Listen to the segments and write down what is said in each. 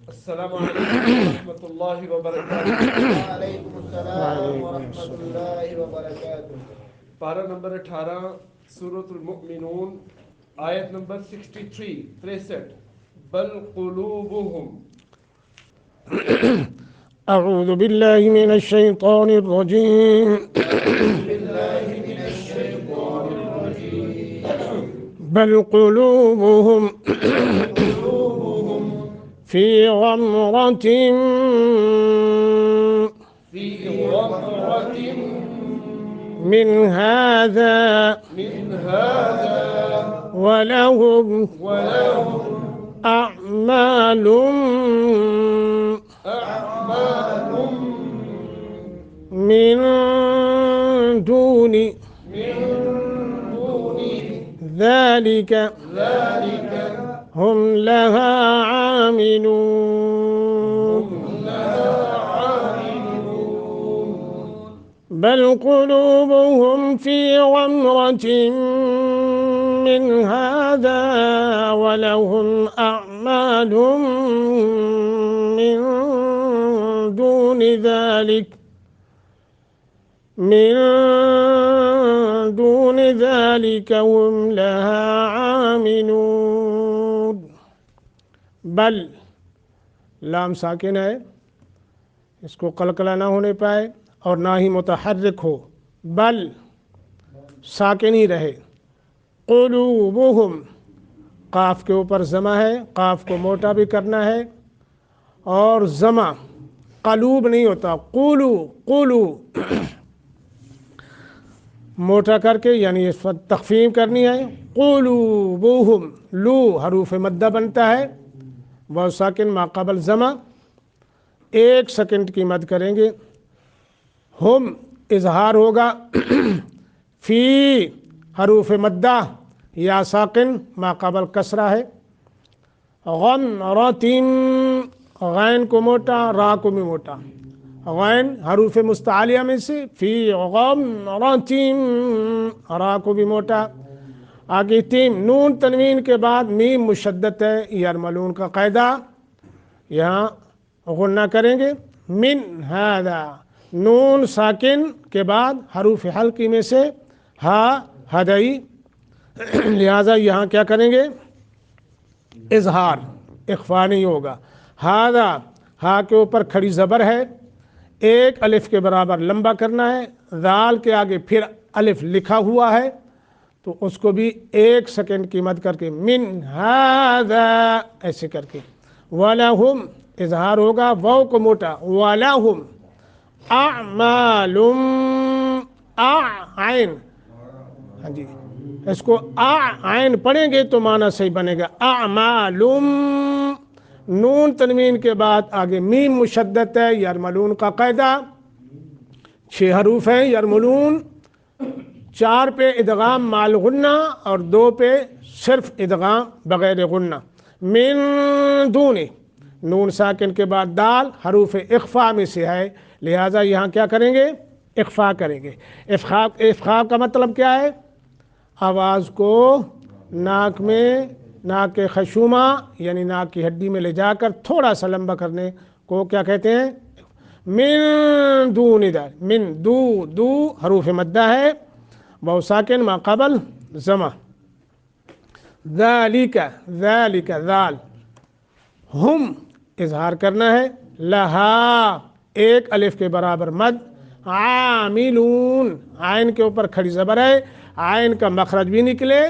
السلام علیکم ورحمۃ اللہ وبرکاتہ۔ وعلیکم السلام ورحمۃ اللہ وبرکاتہ۔ پارہ نمبر 18 سورۃ المؤمنون، آیت نمبر 63 بل قلوبہم۔ أعوذ بالله من الشيطان الرجيم بل قلوبهم في غمرة من هذا ولهم أعمال من دون ذلك هم لها عاملون بل قلوبهم في غمرة من هذا ولهم أعمال من دون ذلك هم لها عاملون۔ بل لام ساکن ہے، اس کو قلقلہ نہ ہونے پائے اور نہ ہی متحرک ہو، بل ساکن ہی رہے۔ قلوبہم قاف کے اوپر ضمہ ہے، قاف کو موٹا بھی کرنا ہے، اور ضمہ قلوب نہیں ہوتا، قولو موٹا کر کے یعنی اس پر تخفیف کرنی ہے۔ قلوبہم لو حروف مدہ بنتا ہے، واو ساکن ما قبل ضمہ، 1 سیکنڈ کی مد کریں گے۔ ہم اظہار ہوگا، فی حروف مدہ یا ساکن ما قبل کسرہ ہے۔ غمرتن غین کو موٹا، را کو بھی موٹا، غین حروف مستعلیہ میں سے، فی غمرتن را کو بھی موٹا۔ آگے تیم نون تنوین کے بعد میم مشدد ہے، یرملون کا قاعدہ، یہاں غنہ کریں گے۔ من ہذا نون ساکن کے بعد حروف حلقی میں سے ہا ہدئی، لہذا یہاں کیا کریں گے؟ اظہار، اخفا نہیں ہوگا۔ ہذا ہا کے اوپر کھڑی زبر ہے، 1 الف کے برابر لمبا کرنا ہے، ذال کے آگے پھر الف لکھا ہوا ہے تو اس کو بھی 1 سیکنڈ کی مد کر کے من ہذا ایسے کر کے۔ وَلَهُمْ اظہار ہوگا، واو کو موٹا، وَلَهُمْ اعمالم عین، ہاں جی اس کو عین پڑھیں گے تو معنی صحیح بنے گا، اعمالم نون تنوین کے بعد آگے میم مشدد ہے، یرملون کا قاعدہ، 6 حروف ہیں یرملون، 4 پہ ادغام مال غنہ اور 2 پہ صرف ادغام بغیر غنہ۔ من دون نون ساکن کے بعد دال حروف اخفا میں سے ہے، لہٰذا یہاں کیا کریں گے؟ اخفا کریں گے۔ اخفا کا مطلب کیا ہے؟ آواز کو ناک میں، ناک کے خشومہ یعنی ناک کی ہڈی میں لے جا کر تھوڑا سا لمبا کرنے کو کیا کہتے ہیں؟ من دون ذلک، من دو حروف مدہ ہے، واو ساکن ما قبل ضمہ، ذالک ذال، ہم اظہار کرنا ہے، لہا 1 الف کے برابر مد، عاملون عین کے اوپر کھڑی زبر ہے، عین کا مخرج بھی نکلے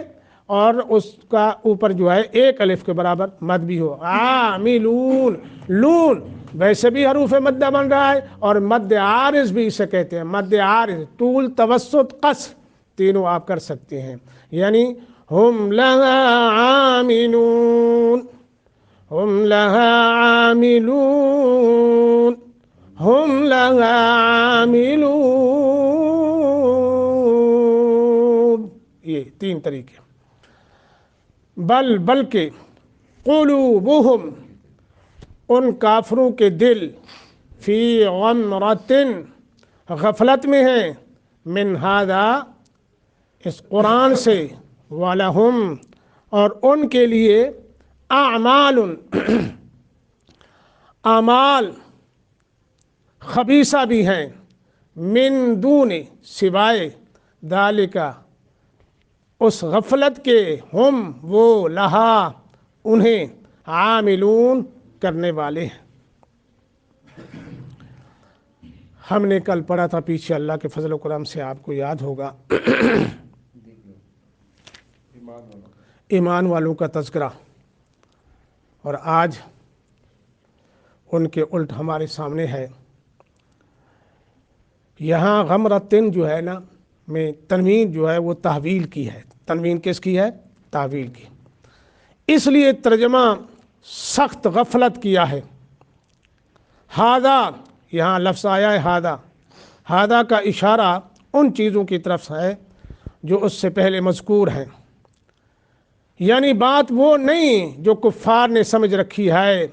اور اس کا اوپر جو ہے 1 الف کے برابر مد بھی ہو، عاملون، لون ویسے بھی حروف مدہ بن رہا ہے اور مد عارض بھی اسے کہتے ہیں، مد عارض طول توسط قصر تینوں آپ کر سکتے ہیں، یعنی ہم لہا عاملون، ہم لہا عاملون، ہم لہا عاملون، یہ 3 طریقے۔ بلکہ قلوبہم ان کافروں کے دل، فی غمرتن غفلت میں ہیں، من ھذا اس قرآن سے، وَلَهُمْ اور ان کے لیے، اعمال आमाल खबीसा भी हैं, मिन दून सिवाय दालिका उस गफलत के, हम वो लहा उन्हें आमिलून करने वाले हैं। हमने कल पढ़ा था पीछे, अल्लाह के फजल करम से आपको याद होगा, ईमान वालों का तज़किरा, और आज उनके उल्ट हमारे सामने है। यहाँ गमरतिन जो है ना में तनवीन जो है वो तहवील की है। तनवीन किसकी है? तहवील की। इसलिए तर्जमा सख्त गफलत किया है। हादा, यहाँ लफ्ज़ आया है हादा। हादा का इशारा उन चीज़ों की तरफ है जो उससे पहले मज़कूर हैं, यानी बात वो नहीं जो कुफ़ार ने समझ रखी है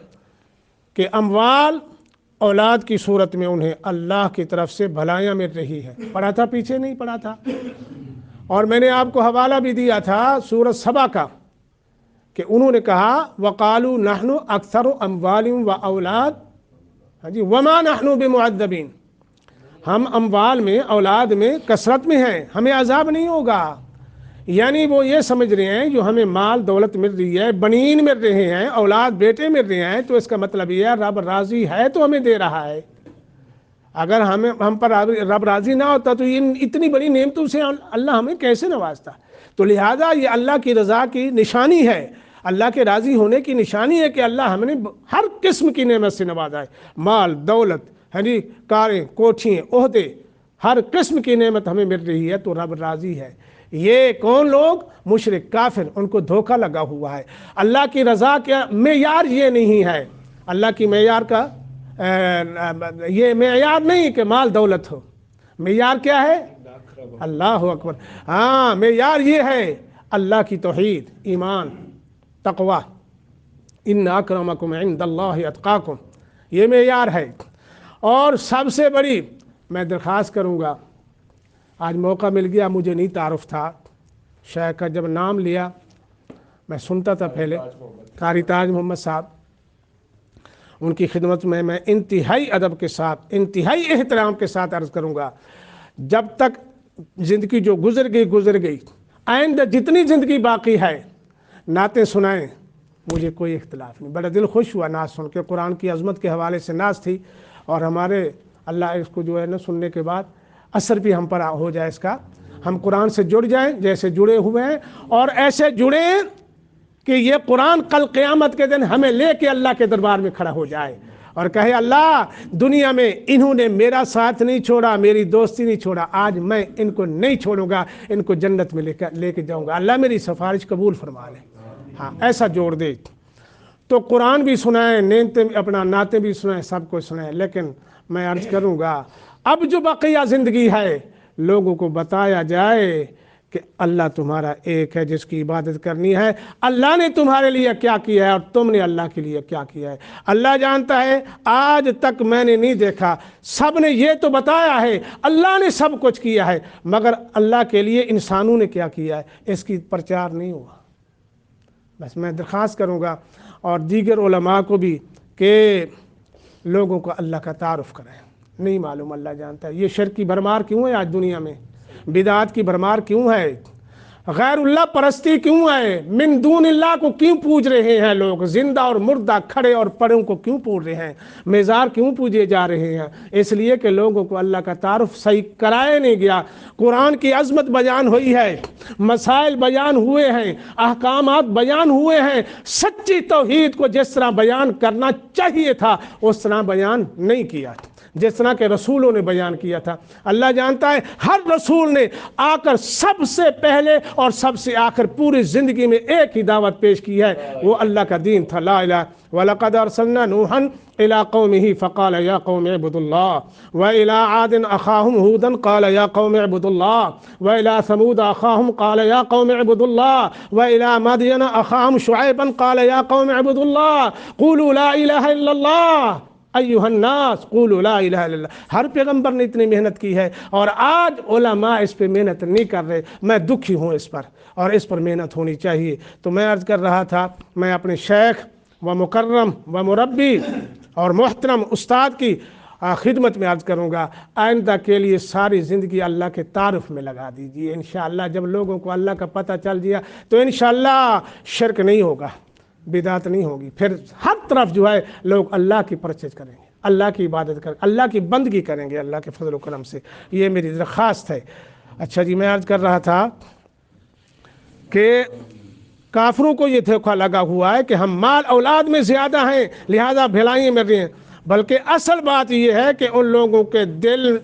कि अमवाल औलाद की सूरत में उन्हें अल्लाह की तरफ से भलाइयाँ मिल रही है। पढ़ा था पीछे, नहीं पढ़ा था? और मैंने आपको हवाला भी दिया था सूरत सबा का कि उन्होंने कहा वक़ालू नहनु अक्सर अमवालिम व औलाद, हाँ जी, वमा नहनु बिमुअद्दबीन, हम अमवाल में औलाद में कसरत में हैं, हमें अजाब नहीं होगा। यानी वो ये समझ रहे हैं जो हमें माल दौलत मिल रही है, बनीन मिल रहे हैं, औलाद बेटे मिल रहे हैं, तो इसका मतलब ये है रब राज़ी है तो हमें दे रहा है। अगर हम पर रब राज़ी ना होता तो इतनी बड़ी नेमतों से अल्लाह हमें कैसे नवाजता। तो लिहाजा ये अल्लाह की रज़ा की निशानी है, अल्लाह के राज़ी होने की निशानी है कि अल्लाह हमने हर किस्म की नेमत से नवाजा है। माल दौलत, है जी, कारें कोठियाँ ओहदे, हर किस्म की नेमत हमें मिल रही है तो रब राज़ी है। ये कौन लोग? मुशरिक काफिर, उनको धोखा लगा हुआ है। अल्लाह की रज़ा का मेयार ये नहीं है, अल्लाह की मेयार का ये मेयार नहीं कि माल दौलत हो। मेयार क्या है? अल्लाह अकबर। हाँ, मेयार ये है अल्लाह की तौहीद, ईमान, तक़वा, इन्ना अक्रमकुम इंदल्लाहि अत्क़ाकुम, ये मेयार है। और सबसे बड़ी मैं दरख्वास्त करूँगा, आज मौका मिल गया, मुझे नहीं तारुफ था शेख का, जब नाम लिया मैं सुनता था पहले, कारी ताज मोहम्मद साहब, उनकी खिदमत में मैं इंतहाई अदब के साथ, इंतहाई एहतराम के साथ अर्ज़ करूँगा, जब तक ज़िंदगी जो गुज़र गई, आइंदा जितनी ज़िंदगी बाकी है नातें सुनाएं, मुझे कोई इख्तिलाफ़ नहीं। बड़ा दिल खुश हुआ नात सुन के, कुरान की अज़मत के हवाले से नात थी, और हमारे अल्लाह इसको जो है ना सुनने के बाद असर भी हम पर हो जाए इसका, हम कुरान से जुड़ जाएं जैसे जुड़े हुए हैं, और ऐसे जुड़े कि ये कुरान कल क़यामत के दिन हमें लेके अल्लाह के दरबार में खड़ा हो जाए और कहे अल्लाह दुनिया में इन्होंने मेरा साथ नहीं छोड़ा, मेरी दोस्ती नहीं छोड़ा, आज मैं इनको नहीं छोड़ूंगा, इनको जन्नत में लेके जाऊंगा, अल्लाह मेरी सिफारिश कबूल फरमा ले। हाँ, ऐसा जोड़ दे। तो कुरान भी सुनाएं, नेमतें अपना नाते भी सुनाएं, सब कुछ सुनाएं, लेकिन मैं अर्ज़ करूँगा अब जो बकिया ज़िंदगी है लोगों को बताया जाए कि अल्लाह तुम्हारा एक है जिसकी इबादत करनी है, अल्लाह ने तुम्हारे लिए क्या किया है और तुमने अल्लाह के लिए क्या किया है। अल्लाह जानता है, आज तक मैंने नहीं देखा, सब ने ये तो बताया है अल्लाह ने सब कुछ किया है, मगर अल्लाह के लिए इंसानों ने क्या किया है इसकी प्रचार नहीं हुआ। बस मैं दरख्वास्त करूँगा और दीगर उलमा को भी कि लोगों को अल्लाह का तारुफ करें। नहीं मालूम, अल्लाह जानता है। ये शिर्क की भरमार क्यों है आज दुनिया में, बिदात की भरमार क्यों है, गैरुल्लाह परस्ती क्यों है, मिन दूनिल्लाह को क्यों पूज रहे हैं लोग, जिंदा और मुर्दा, खड़े और पड़ों को क्यों पूज रहे हैं, मेज़ार क्यों पूजे जा रहे हैं? इसलिए कि लोगों को अल्लाह का तारुफ सही कराया नहीं गया। कुरान की अज़मत बयान हुई है, मसाइल बयान हुए हैं, अहकामात बयान हुए हैं, सच्ची तौहीद को जिस तरह बयान करना चाहिए था उस तरह बयान नहीं किया जिस तरह के रसूलों ने बयान किया था। अल्लाह जानता है हर रसूल ने आकर सबसे पहले और सबसे आखिर पूरी ज़िंदगी में एक ही दावत पेश की है, वो अल्लाह का दीन था, ला इलाहा वलक़द अर्सलना नूहन इला कौमिही फ़क़ाल या कौम इब्दुल्लाह व इला आदिन अख़ाहुम हूदन क़ाल या कौम इब्दुल्लाह व इला समूद अख़ाहुम क़ाल या कौम इब्दुल्लाह व इला मदयन अख़ाहुम शुऐबन क़ाल या कौम इब्दुल्लाह क़ूलू ला इलाहा इल्लल्लाह अय्युहन्नास क़ूलू ला इलाहा इल्लल्लाह। हर पैगम्बर ने इतनी मेहनत की है और आज उलमा इस पर मेहनत नहीं कर रहे। मैं दुखी हूँ इस पर, और इस पर मेहनत होनी चाहिए। तो मैं अर्ज़ कर रहा था, मैं अपने शेख व मुकर्रम व मुरब्बी اور محترم استاد کی خدمت میں عرض کروں گا، آئندہ کے لیے ساری زندگی اللہ کے تعارف میں لگا دیجیے۔ انشاءاللہ جب لوگوں کو اللہ کا پتہ چل گیا تو انشاءاللہ شرک نہیں ہوگا، بدعت نہیں ہوگی، پھر ہر طرف جو ہے لوگ اللہ کی پرستش کریں گے، اللہ کی عبادت کریں گے، اللہ کی بندگی کریں گے اللہ کے فضل و کرم سے۔ یہ میری درخواست ہے۔ اچھا جی، میں عرض کر رہا تھا کہ کافروں کو یہ دھوکہ لگا ہوا ہے کہ ہم مال اولاد میں زیادہ ہیں لہذا بھلائیاں مل رہی ہیں، بلکہ اصل بات یہ ہے کہ ان لوگوں کے دل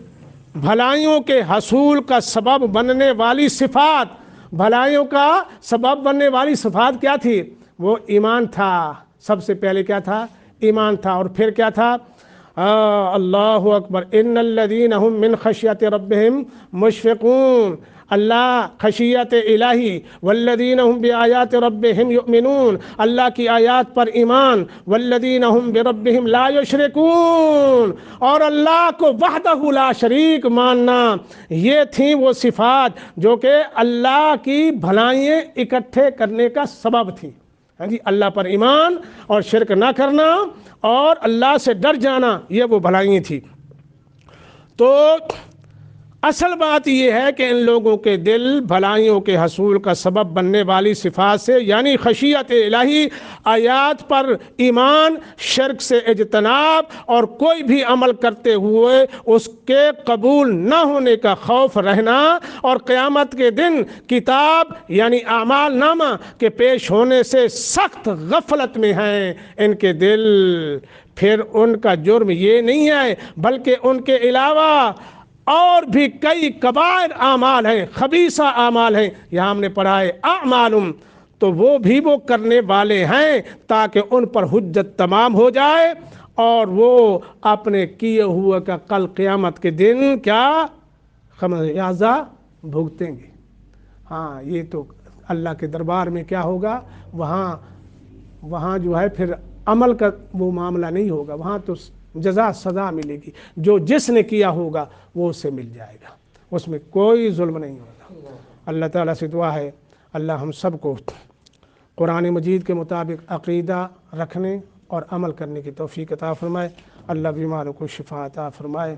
بھلائیوں کے حصول کا سبب بننے والی صفات، بھلائیوں کا سبب بننے والی صفات کیا تھی؟ وہ ایمان تھا۔ سب سے پہلے کیا تھا؟ ایمان تھا۔ اور پھر کیا تھا؟ اللہ اکبر، ان الذین هم من خشیت ربهم مشفقون، اللہ خشیت الہی، والذین هم بآیات ربهم یؤمنون، اللہ کی آیات پر ایمان، والذین هم بربهم لا یشرکون، اور اللہ کو وحدہ لا شریک ماننا، یہ تھیں وہ صفات جو کہ اللہ کی بھلائیں اکٹھے کرنے کا سبب تھی۔ ہاں جی، اللہ پر ایمان اور شرک نہ کرنا اور اللہ سے ڈر جانا، یہ وہ بھلائیں تھی۔ تو اصل بات یہ ہے کہ ان لوگوں کے دل بھلائیوں کے حصول کا سبب بننے والی صفات سے، یعنی خشیت الہی، آیات پر ایمان، شرک سے اجتناب، اور کوئی بھی عمل کرتے ہوئے اس کے قبول نہ ہونے کا خوف رہنا، اور قیامت کے دن کتاب یعنی اعمال نامہ کے پیش ہونے سے سخت غفلت میں ہیں ان کے دل۔ پھر ان کا جرم یہ نہیں ہے بلکہ ان کے علاوہ اور بھی کئی کبائر اعمال ہیں، خبیثہ اعمال ہیں۔ یہاں ہم نے پڑھا ہے اعمالم، تو وہ بھی وہ کرنے والے ہیں تاکہ ان پر حجت تمام ہو جائے اور وہ اپنے کیے ہوئے کا کل قیامت کے دن کیا خمیازہ بھگتیں گے۔ ہاں، یہ تو اللہ کے دربار میں کیا ہوگا، وہاں جو ہے پھر عمل کا وہ معاملہ نہیں ہوگا، وہاں تو جزا سزا ملے گی، جو جس نے کیا ہوگا وہ اسے مل جائے گا، اس میں کوئی ظلم نہیں ہوگا۔ اللہ تعالیٰ سے دعا ہے اللہ ہم سب کو قرآن مجید کے مطابق عقیدہ رکھنے اور عمل کرنے کی توفیق عطا فرمائے، اللہ بیماروں کو شفا عطا فرمائے۔